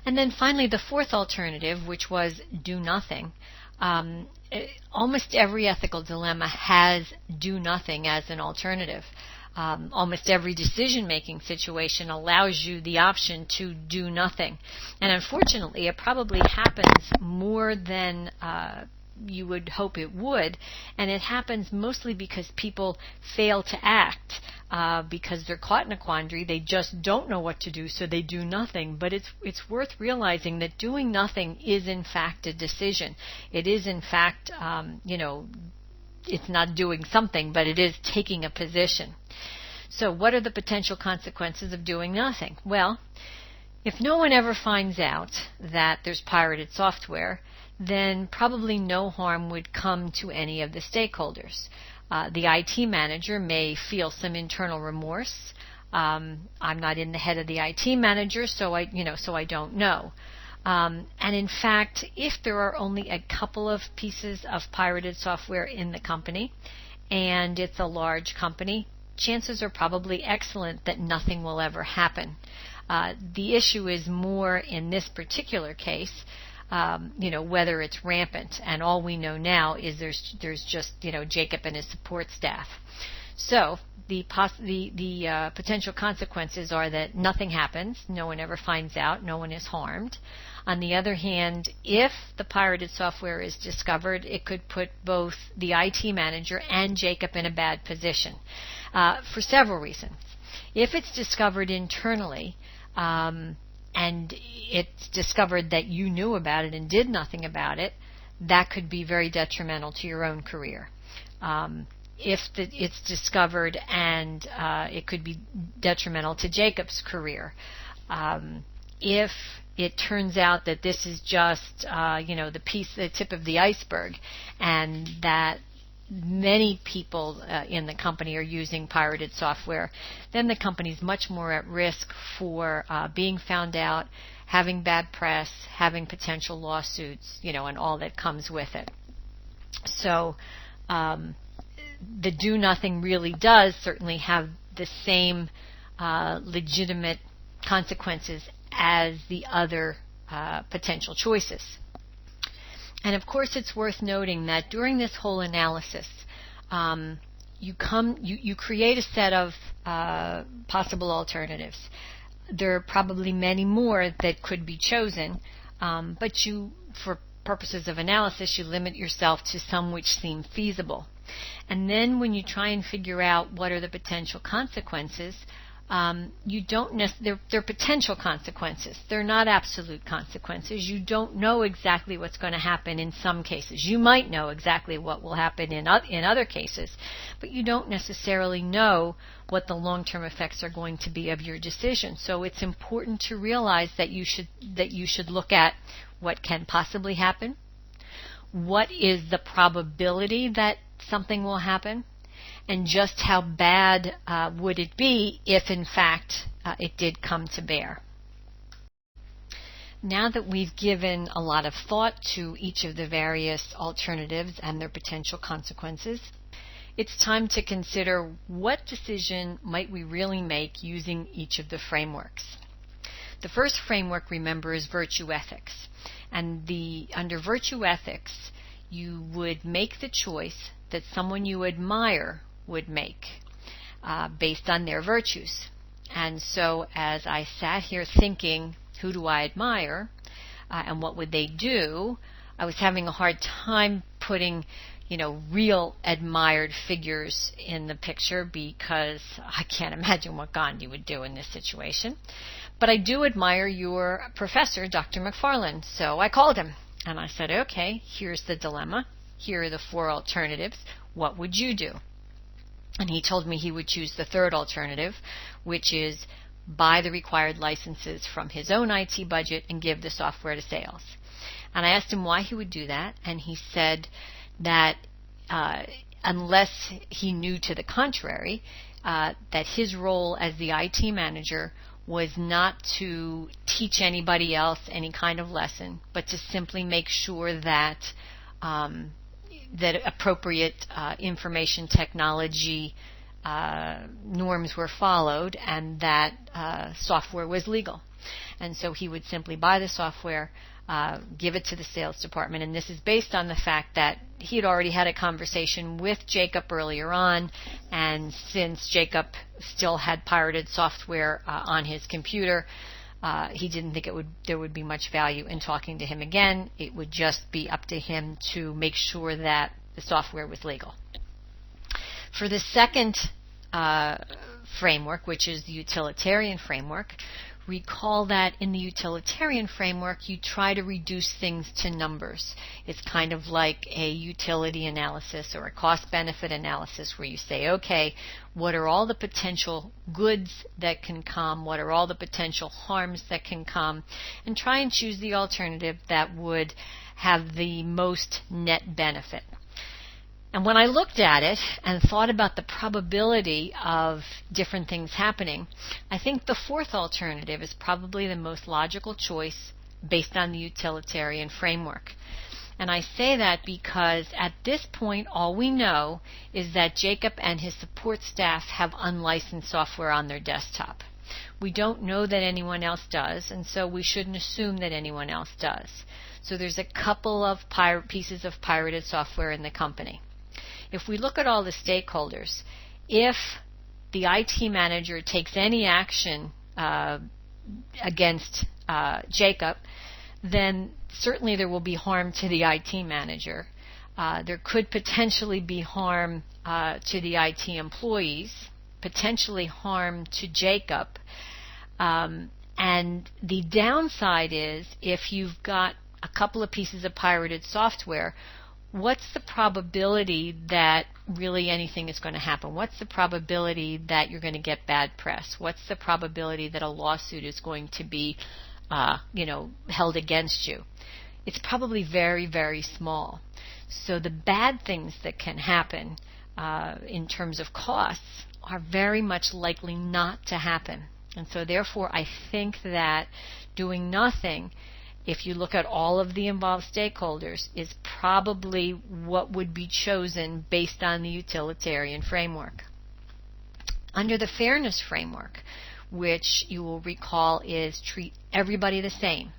And then finally, the fourth alternative, which was do nothing. Almost every ethical dilemma has do nothing as an alternative. Almost every decision-making situation allows you the option to do nothing. And unfortunately, it probably happens more than you would hope it would, and it happens mostly because people fail to act because they're caught in a quandary. They just don't know what to do, so they do nothing. But it's worth realizing that doing nothing is in fact a decision. It is in fact, it's not doing something, but it is taking a position. So what are the potential consequences of doing nothing? Well, if no one ever finds out that there's pirated software, then probably no harm would come to any of the stakeholders. The IT manager may feel some internal remorse. I'm not in the head of the IT manager, so I don't know. And in fact, if there are only a couple of pieces of pirated software in the company, and it's a large company, chances are probably excellent that nothing will ever happen. The issue is more in this particular case, whether it's rampant, and all we know now is there's just Jacob and his support staff. So the potential consequences are that nothing happens, no one ever finds out, no one is harmed. On the other hand, if the pirated software is discovered, it could put both the IT manager and Jacob in a bad position for several reasons. If it's discovered internally, and it's discovered that you knew about it and did nothing about it, that could be very detrimental to your own career. If it's discovered and it could be detrimental to Jacob's career. If it turns out that this is just, the tip of the iceberg, and that many people in the company are using pirated software, then the company's much more at risk for being found out, having bad press, having potential lawsuits, and all that comes with it. So the do nothing really does certainly have the same legitimate consequences as the other potential choices. And of course, it's worth noting that during this whole analysis, you create a set of possible alternatives. There are probably many more that could be chosen, but for purposes of analysis, you limit yourself to some which seem feasible. And then when you try and figure out what are the potential consequences, they're potential consequences. They're not absolute consequences. You don't know exactly what's going to happen in some cases. You might know exactly what will happen in other cases, but you don't necessarily know what the long-term effects are going to be of your decision. So it's important to realize that you should look at what can possibly happen, what is the probability that something will happen, and just how bad would it be if, in fact, it did come to bear. Now that we've given a lot of thought to each of the various alternatives and their potential consequences, it's time to consider what decision might we really make using each of the frameworks. The first framework, remember, is virtue ethics. And under virtue ethics, you would make the choice that someone you admire would make based on their virtues. And so as I sat here thinking, who do I admire and what would they do, I was having a hard time putting real admired figures in the picture because I can't imagine what Gandhi would do in this situation. But I do admire your professor, Dr. McFarland. So I called him and I said, okay, here's the dilemma. Here are the four alternatives. What would you do? And he told me he would choose the third alternative, which is buy the required licenses from his own IT budget and give the software to sales. And I asked him why he would do that, and he said that unless he knew to the contrary, that his role as the IT manager was not to teach anybody else any kind of lesson, but to simply make sure that that appropriate information technology norms were followed and that software was legal. And so he would simply buy the software, give it to the sales department. And this is based on the fact that he had already had a conversation with Jacob earlier on, and since Jacob still had pirated software on his computer, he didn't think there would be much value in talking to him again. It would just be up to him to make sure that the software was legal. For the second framework, which is the utilitarian framework, recall that in the utilitarian framework, you try to reduce things to numbers. It's kind of like a utility analysis or a cost-benefit analysis where you say, okay, what are all the potential goods that can come? What are all the potential harms that can come? And try and choose the alternative that would have the most net benefit. And when I looked at it and thought about the probability of different things happening, I think the fourth alternative is probably the most logical choice based on the utilitarian framework. And I say that because at this point, all we know is that Jacob and his support staff have unlicensed software on their desktop. We don't know that anyone else does, and so we shouldn't assume that anyone else does. So there's a couple of pieces of pirated software in the company. If we look at all the stakeholders, if the IT manager takes any action against Jacob, then certainly there will be harm to the IT manager. There could potentially be harm to the IT employees, potentially harm to Jacob. And the downside is if you've got a couple of pieces of pirated software, what's the probability that really anything is going to happen? What's the probability that you're going to get bad press? What's the probability that a lawsuit is going to be, held against you? It's probably very, very small. So the bad things that can happen in terms of costs are very much likely not to happen. And so therefore I think that doing nothing, if you look at all of the involved stakeholders, is probably what would be chosen based on the utilitarian framework. Under the fairness framework, which you will recall is treat everybody the same.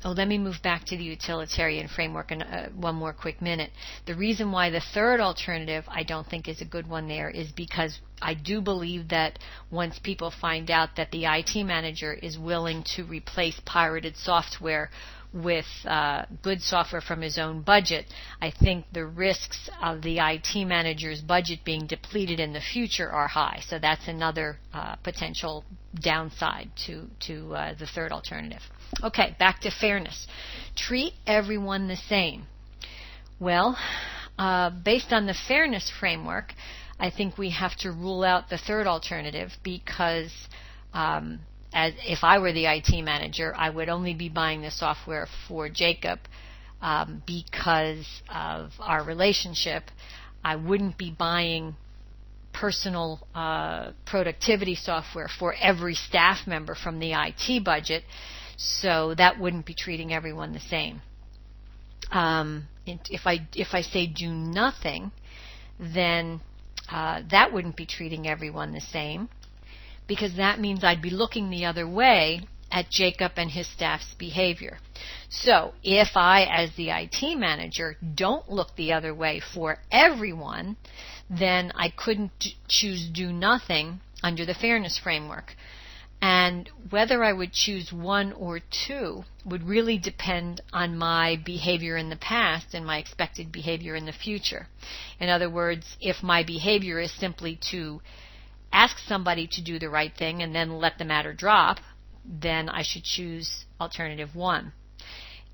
Let me move back to the utilitarian framework in one more quick minute. The reason why the third alternative I don't think is a good one there is because I do believe that once people find out that the IT manager is willing to replace pirated software with good software from his own budget, I think the risks of the IT manager's budget being depleted in the future are high. So that's another potential downside to the third alternative. Okay, back to fairness. Treat everyone the same. Well, based on the fairness framework, I think we have to rule out the third alternative because as if I were the IT manager, I would only be buying the software for Jacob because of our relationship. I wouldn't be buying personal productivity software for every staff member from the IT budget, so that wouldn't be treating everyone the same. If I say do nothing, then that wouldn't be treating everyone the same, because that means I'd be looking the other way at Jacob and his staff's behavior. So if I, as the IT manager, don't look the other way for everyone, then I couldn't choose do nothing under the fairness framework. And whether I would choose one or two would really depend on my behavior in the past and my expected behavior in the future. In other words, if my behavior is simply to ask somebody to do the right thing and then let the matter drop, then I should choose alternative one.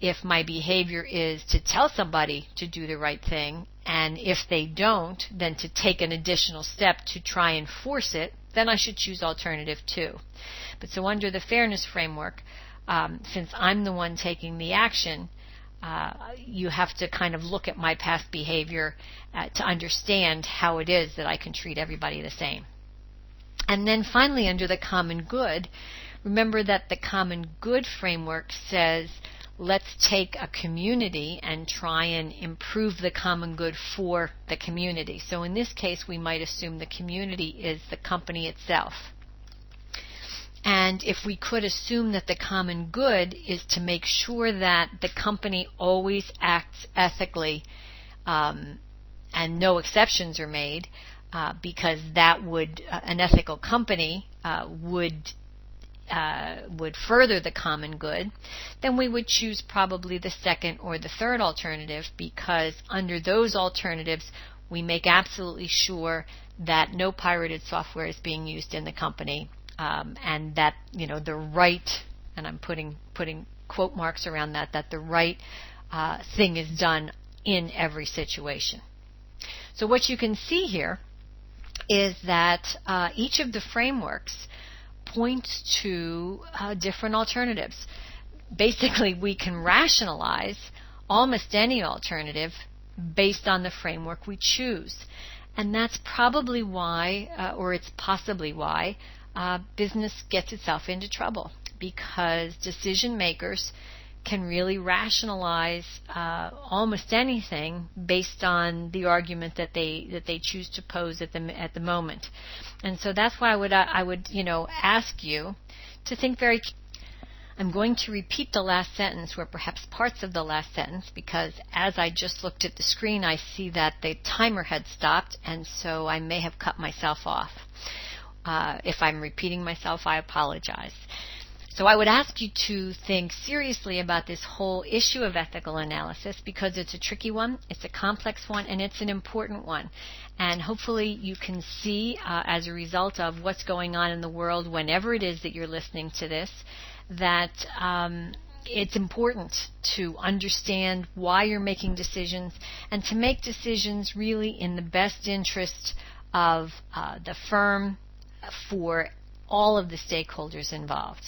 If my behavior is to tell somebody to do the right thing, and if they don't, then to take an additional step to try and force it, then I should choose alternative two. But so under the fairness framework, since I'm the one taking the action, you have to kind of look at my past behavior to understand how it is that I can treat everybody the same. And then finally, under the common good, remember that the common good framework says let's take a community and try and improve the common good for the community. So in this case, we might assume the community is the company itself. And if we could assume that the common good is to make sure that the company always acts ethically, and no exceptions are made, because that would an ethical company would further the common good, then we would choose probably the second or the third alternative, because under those alternatives we make absolutely sure that no pirated software is being used in the company, and that the right, and I'm putting quote marks around that the right thing is done in every situation. So what you can see here is that each of the frameworks points to different alternatives. Basically, we can rationalize almost any alternative based on the framework we choose. And that's probably why, or it's possibly why, business gets itself into trouble, because decision makers can really rationalize almost anything based on the argument that they choose to pose at the moment. And so that's why I would ask you to think very. I'm going to repeat the last sentence, or perhaps parts of the last sentence, because as I just looked at the screen, I see that the timer had stopped, and so I may have cut myself off. If I'm repeating myself, I apologize. So I would ask you to think seriously about this whole issue of ethical analysis, because it's a tricky one, it's a complex one, and it's an important one. And hopefully you can see, as a result of what's going on in the world, whenever it is that you're listening to this, that it's important to understand why you're making decisions, and to make decisions really in the best interest of the firm for all of the stakeholders involved.